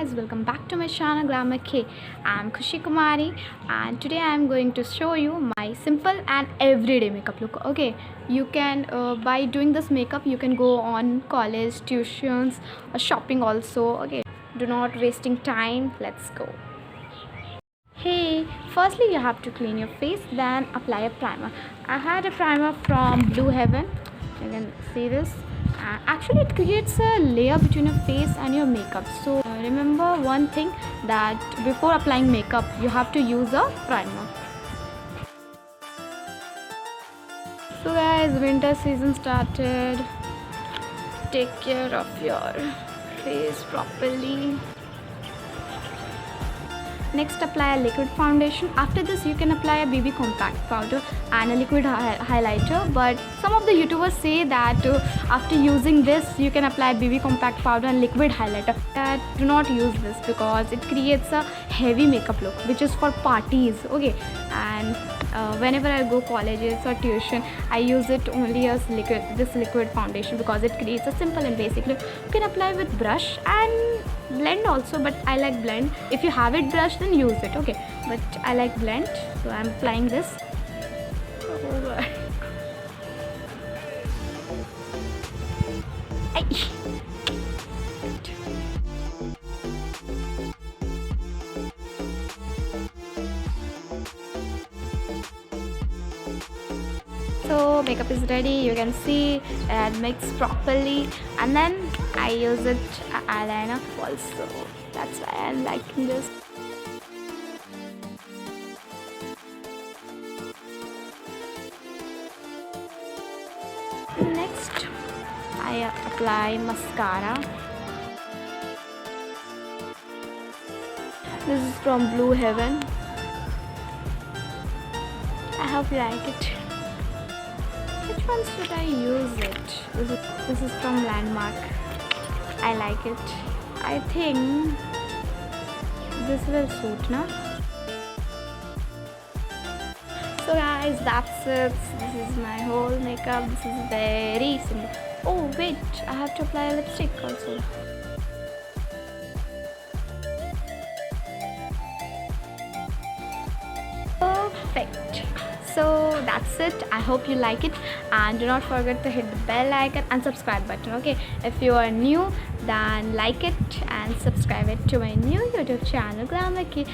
guys, welcome back to my channel Grammar K. I'm Khushi Kumari and today I'm going to show you my simple and everyday makeup look. Okay, you can by doing this makeup you can go on college, tuitions, or shopping also. Okay, do not wasting time, let's go. Hey, firstly you have to clean your face, then apply a primer. I had a primer from Blue Heaven. You can see this. Actually it creates a layer between your face and your makeup. So remember one thing, that before applying makeup you have to use a primer. So guys, winter season started. Take care of your face properly. Next, apply a liquid foundation. After this you can apply a BB compact powder and a liquid highlighter, but some of the YouTubers say that after using this you can apply BB compact powder and liquid highlighter. Do not use this because it creates a heavy makeup look which is for parties. Okay, and whenever I go colleges or tuition I use it only as this liquid foundation because it creates a simple and basic look. You can apply with brush and blend also, but I like blend. If you have it brush then use it, okay, but I like blend, so I'm applying this. So makeup is ready, you can see and mix properly, and then I use it eyeliner also. That's why I'm liking this. Next I apply mascara. This is from Blue Heaven. I hope you like it. Which one should I use it? This is from Landmark. I like it. I think this will suit now. So guys, that's it. This is my whole makeup. This is very simple. Oh wait, I have to apply a lipstick also. Perfect. So that's it. I hope you like it, and do not forget to hit the bell icon and subscribe button. Okay, if you are new then like it and subscribe it to my new YouTube channel Grammar K.